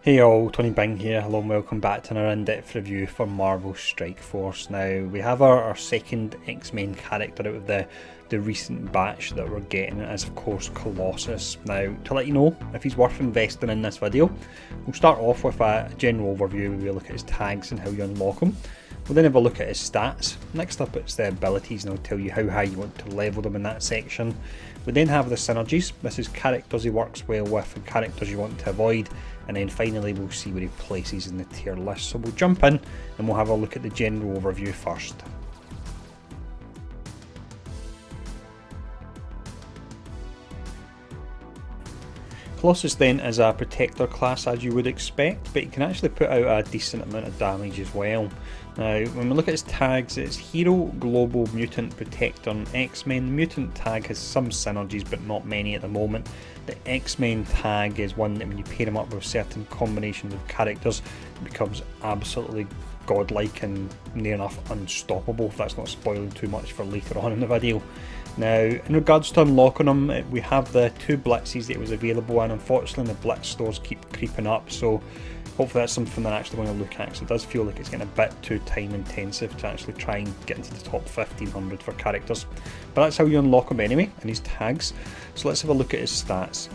Hey all, Tony Bing here. Hello and welcome back to another in-depth review for Marvel Strike Force. Now, we have our second X-Men character out of the recent batch that we're getting, as of course Colossus. Now, to let you know if he's worth investing in this video, we'll start off with a general overview where we look at his tags and how you unlock them. We'll then have a look at his stats. Next up it's the abilities, and I'll tell you how high you want to level them in that section. We then have the synergies. This is characters he works well with and characters you want to avoid. And then finally we'll see where he places in the tier list. So we'll jump in and we'll have a look at the general overview first. Colossus then is a protector class, as you would expect, but he can actually put out a decent amount of damage as well. Now, when we look at his tags, it's Hero, Global, Mutant, Protector and X-Men. The Mutant tag has some synergies but not many at the moment. The X-Men tag is one that when you pair him up with certain combinations of characters, it becomes absolutely godlike and near enough unstoppable, if that's not spoiling too much for later on in the video. Now, in regards to unlocking them, we have the 2 blitzes that was available, and unfortunately the blitz stores keep creeping up, so hopefully that's something that I actually want to look at, because it does feel like it's getting a bit too time intensive to actually try and get into the top 1500 for characters. But that's how you unlock them anyway, in his tags. So let's have a look at his stats.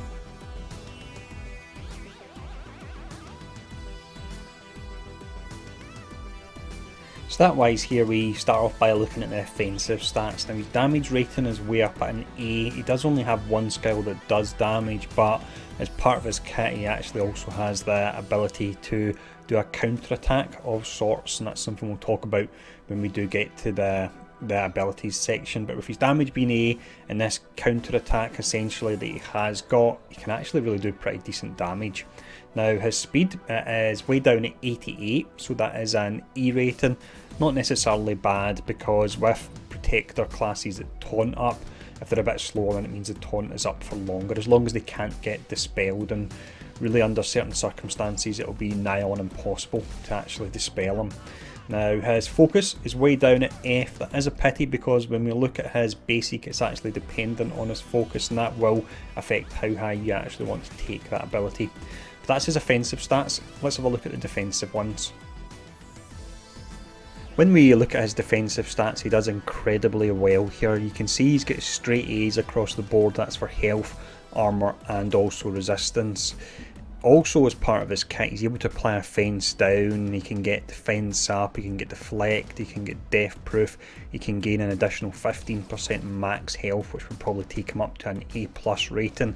Stat wise here we start off by looking at the offensive stats. Now his damage rating is way up at an A. He does only have one skill that does damage, but as part of his kit he actually also has the ability to do a counter attack of sorts, and that's something we'll talk about when we do get to the abilities section. But with his damage being A and this counter attack essentially that he has got, he can actually really do pretty decent damage. Now his speed is way down at 88, so that is an E rating. Not necessarily bad, because with protector classes that taunt up, if they're a bit slower then it means the taunt is up for longer, as long as they can't get dispelled, and really under certain circumstances it'll be nigh on impossible to actually dispel them. Now his focus is way down at F. That is a pity, because when we look at his basic it's actually dependent on his focus, and that will affect how high you actually want to take that ability. But that's his offensive stats. Let's have a look at the defensive ones. When we look at his defensive stats, he does incredibly well here. You can see he's got straight A's across the board. That's for health, armour and also resistance. Also, as part of his kit, he's able to apply a fence down, he can get defense up, he can get deflect, he can get death proof, he can gain an additional 15% max health, which would probably take him up to an A+ rating,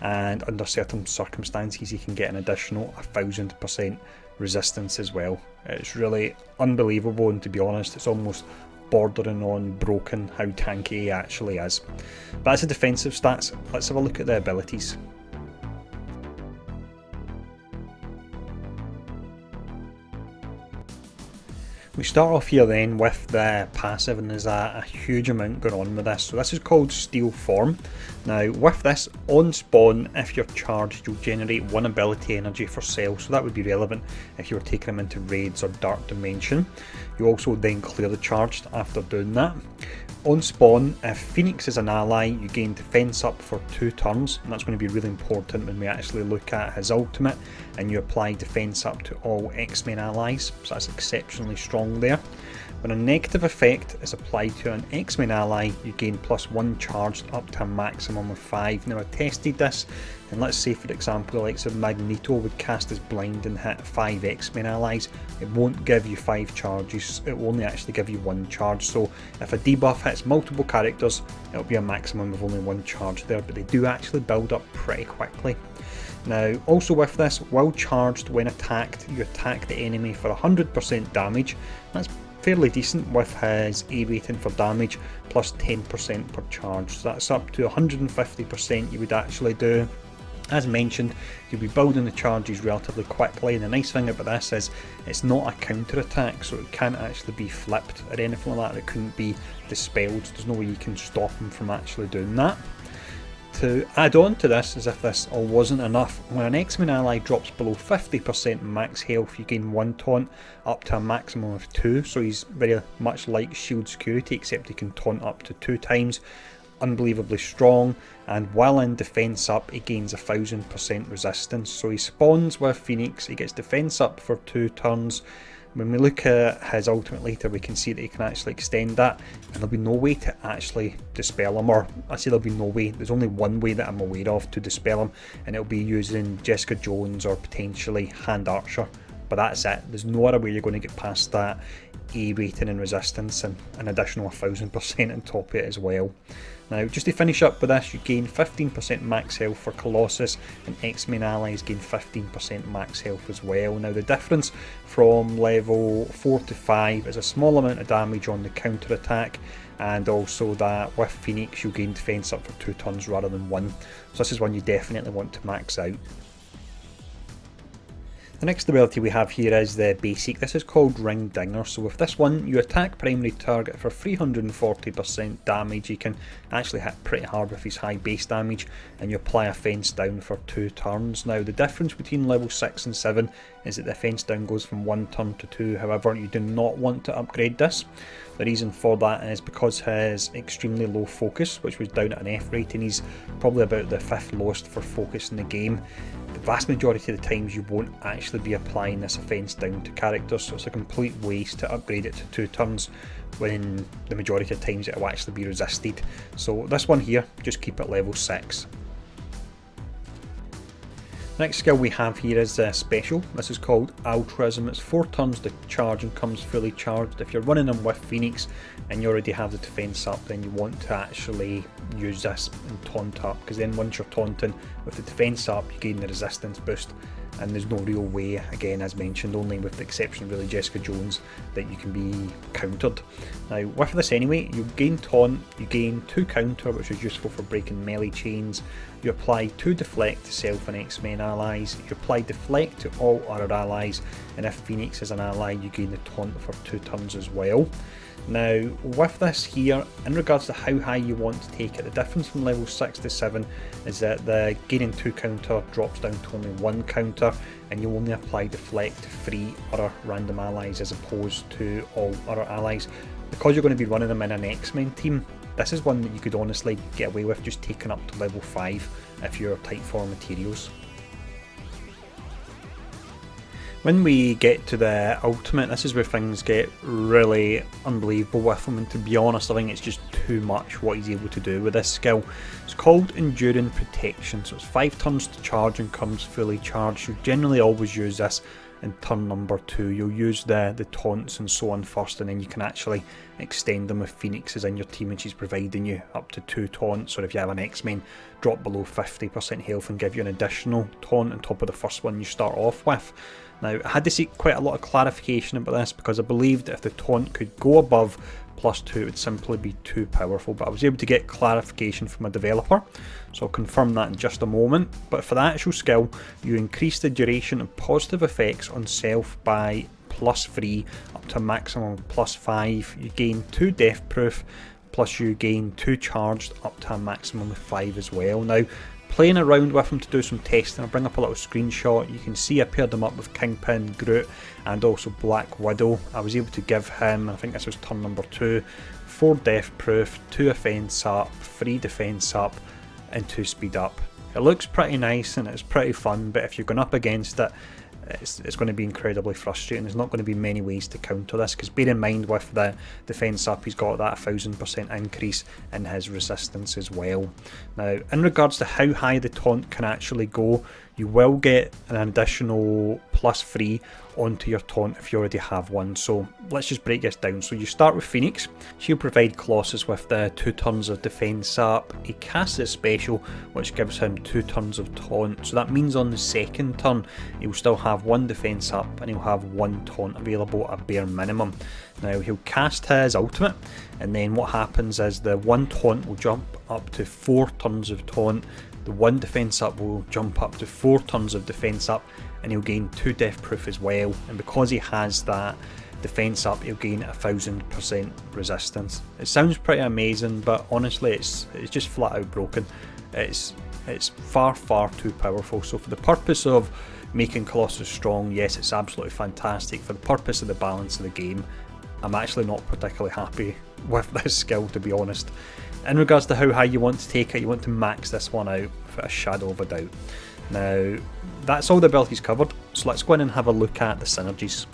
and under certain circumstances he can get an additional 1000% resistance as well. It's really unbelievable, and to be honest it's almost bordering on broken how tanky he actually is. But that's the defensive stats. Let's have a look at the abilities. We start off here then with the passive, and there's a huge amount going on with this. So this is called Steel Form. Now with this, on spawn, if you're charged, you'll generate 1 ability energy for sale, so that would be relevant if you were taking them into raids or Dark Dimension. You also then clear the charged after doing that. On spawn, if Phoenix is an ally, you gain defense up for 2 turns, and that's going to be really important when we actually look at his ultimate, and you apply defense up to all X-Men allies, so that's exceptionally strong there. When a negative effect is applied to an X-Men ally, you gain +1 charged up to a maximum of 5. Now I tested this, and let's say for example the likes of Magneto would cast his blind and hit 5 X-Men allies. It won't give you 5 charges, it will only actually give you 1 charge. So if a debuff hits multiple characters, it'll be a maximum of only 1 charge there, but they do actually build up pretty quickly. Now also with this, while charged when attacked, you attack the enemy for 100% damage. That's fairly decent with his A rating for damage, plus 10% per charge, so that's up to 150% you would actually do. As mentioned, you'll be building the charges relatively quickly, and the nice thing about this is it's not a counter attack, so it can't actually be flipped or anything like that. It couldn't be dispelled, so there's no way you can stop him from actually doing that. To add on to this, as if this all wasn't enough, when an X-Men ally drops below 50% max health, you gain 1 taunt up to a maximum of 2, so he's very much like Shield Security, except he can taunt up to 2 times. unbelievably strong, and while in defense up he gains 1000% resistance. So he spawns with Phoenix, he gets defense up for 2 turns. When we look at his ultimate later, we can see that he can actually extend that, and there'll be no way to actually dispel him, or I say there'll be no way, there's only one way that I'm aware of to dispel him, and it'll be using Jessica Jones or potentially Hand Archer, but that's it. There's no other way you're going to get past that A rating and resistance, and an additional 1000% on top of it as well. Now, just to finish up with this, you gain 15% max health for Colossus, and X-Men allies gain 15% max health as well. Now, the difference from level 4 to 5 is a small amount of damage on the counter attack, and also that with Phoenix you'll gain defense up for 2 turns rather than 1. So this is one you definitely want to max out. The next ability we have here is the basic. This is called Ring Dinger. So with this one, you attack primary target for 340% damage. You can actually hit pretty hard with his high base damage, and you apply a fence down for 2 turns. Now, the difference between level 6 and 7 is that the fence down goes from 1 turn to 2. However, you do not want to upgrade this. The reason for that is because his extremely low focus, which was down at an F rating, he's probably about the 5th lowest for focus in the game. The vast majority of the times you won't actually be applying this offence down to characters, so it's a complete waste to upgrade it to 2 turns when the majority of times it will actually be resisted. So this one here, just keep it level 6. Next skill we have here is special. This is called Altruism. It's 4 turns to charge and comes fully charged. If you're running them with Phoenix and you already have the defense up, then you want to actually use this and taunt up, because then once you're taunting with the defense up, you gain the resistance boost, and there's no real way, again as mentioned, only with the exception of really Jessica Jones, that you can be countered. Now with this anyway, you gain taunt, you gain 2 counter, which is useful for breaking melee chains. You apply 2 deflect to self and X-Men allies, you apply deflect to all other allies, and if Phoenix is an ally you gain the taunt for 2 turns as well. Now with this here, in regards to how high you want to take it, the difference from level 6 to 7 is that the gaining 2 counter drops down to only 1 counter, and you only apply deflect to 3 other random allies as opposed to all other allies. Because you're going to be running them in an X-Men team, this is one that you could honestly get away with just taking up to level 5 if you're tight for materials. When we get to the ultimate, this is where things get really unbelievable with him, and to be honest I think it's just too much what he's able to do with this skill. It's called Enduring Protection, so it's 5 turns to charge and comes fully charged. You generally always use this in turn number 2. You'll use the taunts and so on first, and then you can actually extend them if Phoenix is in your team and she's providing you up to 2 taunts, or if you have an X-Men, drop below 50% health and give you an additional taunt on top of the first one you start off with. Now I had to seek quite a lot of clarification about this, because I believed if the taunt could go above +2 it would simply be too powerful, but I was able to get clarification from a developer, so I'll confirm that in just a moment. But for the actual skill, you increase the duration of positive effects on self by +3 up to a maximum of +5. You gain 2 death proof, plus you gain 2 charged up to a maximum of 5 as well. Now playing around with them to do some testing, I'll bring up a little screenshot. You can see I paired them up with Kingpin, Groot and also Black Widow. I was able to give him, I think this was turn number 2, 4 death proof, 2 offense up, 3 defense up and 2 speed up. It looks pretty nice and it's pretty fun, but if you're going up against it, it's going to be incredibly frustrating. There's not going to be many ways to counter this, because bear in mind with the defense up he's got that 1000% increase in his resistance as well. Now in regards to how high the taunt can actually go, you will get an additional +3 onto your taunt if you already have one. So let's just break this down. So you start with Phoenix. She'll provide Colossus with the 2 turns of defense up. He casts his special, which gives him 2 turns of taunt. So that means on the second turn he'll still have 1 defense up and he'll have 1 taunt available at bare minimum. Now he'll cast his ultimate, and then what happens is the 1 taunt will jump up to 4 turns of taunt. The 1 defense up will jump up to 4 turns of defense up, and he'll gain 2 death proof as well. And because he has that defense up, he'll gain 1000% resistance. It sounds pretty amazing, but honestly it's just flat out broken. It's far too powerful. So for the purpose of making Colossus strong, yes, it's absolutely fantastic. For the purpose of the balance of the game, I'm actually not particularly happy with this skill, to be honest. In regards to how high you want to take it, you want to max this one out without a shadow of a doubt. Now, that's all the abilities covered, so let's go in and have a look at the synergies.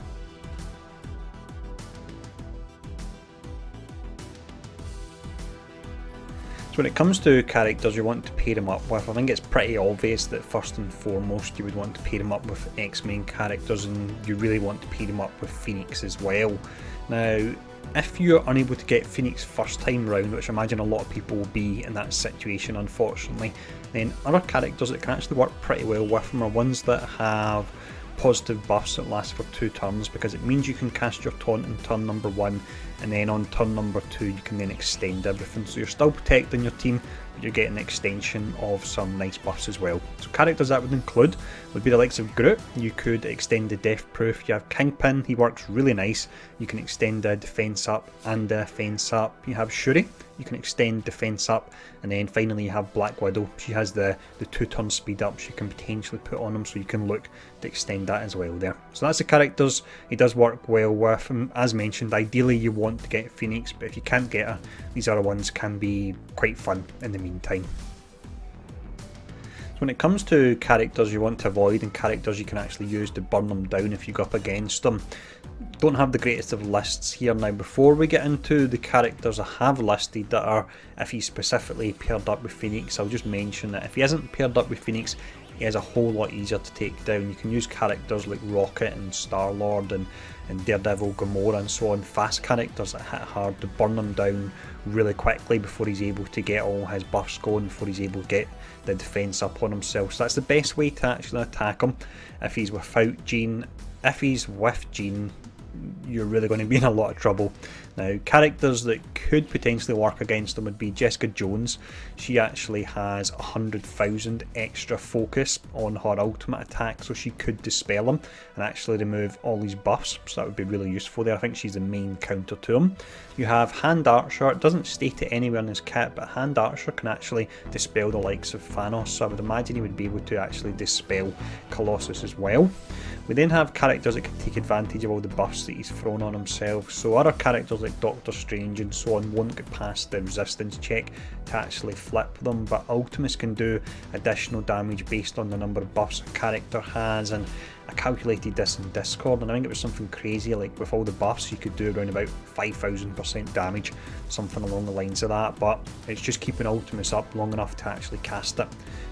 So when it comes to characters you want to pair them up with, I think it's pretty obvious that first and foremost you would want to pair them up with X-Men characters, and you really want to pair them up with Phoenix as well. Now, if you're unable to get Phoenix first time round, which I imagine a lot of people will be in that situation unfortunately, then other characters that can actually work pretty well with them are ones that have positive buffs that last for 2 turns, because it means you can cast your taunt on turn number 1, and then on turn number 2 you can then extend everything, so you're still protecting your team but you're getting an extension of some nice buffs as well. So characters that would include would be the likes of Groot. You could extend the death proof. You have Kingpin, he works really nice, you can extend the defense up and the offense up. You have Shuri, you can extend defense up, and then finally you have Black Widow. She has the 2 turn speed up she can potentially put on him, so you can look to extend that as well there. So that's the characters he does work well with. As mentioned, ideally you want to get Phoenix, but if you can't get her, these other ones can be quite fun in the meantime. So when it comes to characters you want to avoid and characters you can actually use to burn them down if you go up against them, don't have the greatest of lists here. Now before we get into the characters I have listed that are if he's specifically paired up with Phoenix, I'll just mention that if he isn't paired up with Phoenix, he is a whole lot easier to take down. You can use characters like Rocket and Star-Lord and Daredevil, Gamora and so on, fast characters that hit hard, to burn them down really quickly before he's able to get all his buffs going, before he's able to get the defense up on himself. So that's the best way to actually attack him if he's without Jean. If he's with Jean, you're really going to be in a lot of trouble. Now, characters that could potentially work against them would be Jessica Jones. She actually has 100,000 extra focus on her ultimate attack, so she could dispel him and actually remove all his buffs, so that would be really useful there. I think she's the main counter to him. You have Hand Archer. It doesn't state it anywhere in his kit, but Hand Archer can actually dispel the likes of Thanos, so I would imagine he would be able to actually dispel Colossus as well. We then have characters that can take advantage of all the buffs that he's thrown on himself, so other characters like Doctor Strange and so on won't get past the resistance check to actually flip them, but Ultimus can do additional damage based on the number of buffs a character has, and I calculated this in Discord and I think it was something crazy, like with all the buffs you could do around about 5,000% damage, something along the lines of that, but it's just keeping Ultimus up long enough to actually cast it.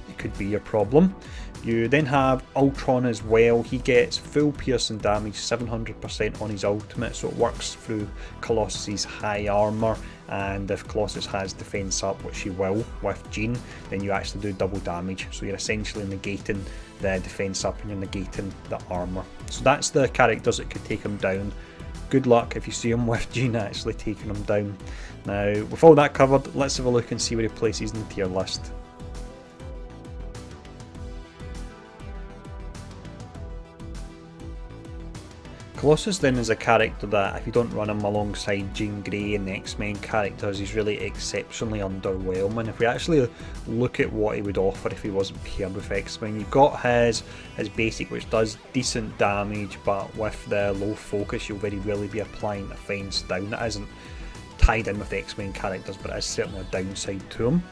It could be your problem. You then have Ultron as well. He gets full piercing damage, 700% on his ultimate, so it works through Colossus' high armour, and if Colossus has defense up, which he will with Jean, then you actually do double damage, so you're essentially negating the defense up and you're negating the armour. So that's the characters that could take him down. Good luck if you see him with Jean actually taking him down. Now, with all that covered, let's have a look and see where he places in the tier list. Colossus then is a character that if you don't run him alongside Jean Grey and the X-Men characters, he's really exceptionally underwhelming. If we actually look at what he would offer if he wasn't paired with X-Men, you've got his basic, which does decent damage, but with the low focus you'll very rarely be applying offense down. That isn't tied in with the X-Men characters, but it is certainly a downside to him.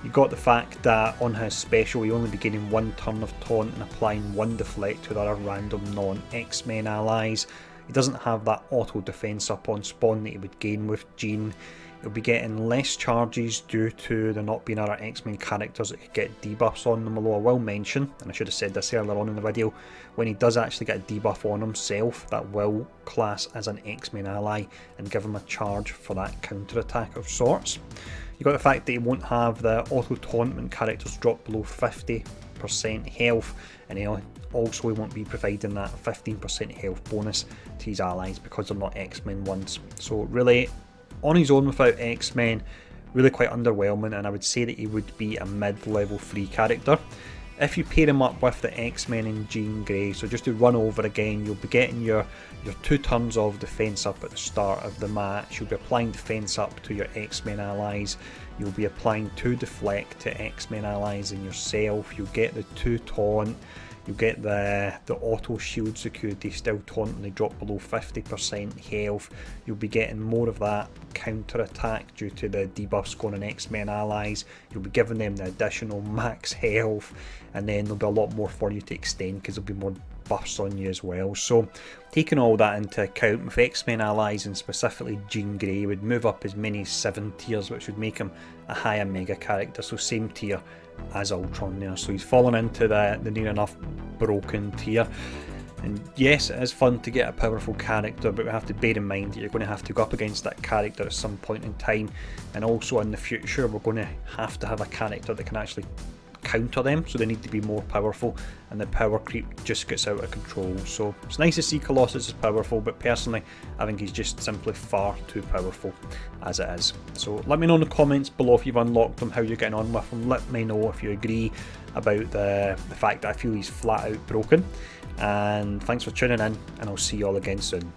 You've got the fact that on his special you only be gaining 1 turn of taunt and applying 1 deflect to the other random non-X-Men allies. He doesn't have that auto defense up on spawn that he would gain with Jean. He'll be getting less charges due to there not being other X-Men characters that could get debuffs on them, although I will mention, and I should have said this earlier on in the video, when he does actually get a debuff on himself, that will class as an X-Men ally and give him a charge for that counter attack of sorts. You've got the fact that he won't have the auto taunt when characters drop below 50% health, and he also won't be providing that 15% health bonus to his allies because they're not X-Men ones. So really, on his own without X-Men, really quite underwhelming, and I would say that he would be a mid-level 3 character. If you pair him up with the X-Men and Jean Grey, so just to run over again, you'll be getting your 2 turns of defense up at the start of the match. You'll be applying defense up to your X-Men allies. You'll be applying 2 deflect to X-Men allies and yourself. You'll get the 2 taunt. You'll get the auto shield security still taunt when they drop below 50% health. You'll be getting more of that counter attack due to the debuffs going on X-Men allies. You'll be giving them the additional max health, and then there'll be a lot more for you to extend because there'll be more buffs on you as well. So taking all that into account, with X-Men allies and specifically Jean Grey would move up as many as 7 tiers, which would make him a higher mega character, so same tier as Ultron there. So he's fallen into the near enough broken tier. And yes, it is fun to get a powerful character, but we have to bear in mind that you're going to have to go up against that character at some point in time, and also in the future we're going to have a character that can actually counter them, so they need to be more powerful, and the power creep just gets out of control. So it's nice to see Colossus is powerful, but personally I think he's just simply far too powerful as it is. So let me know in the comments below if you've unlocked him, how you're getting on with him. Let me know if you agree about the fact that I feel he's flat out broken, and thanks for tuning in, and I'll see you all again soon.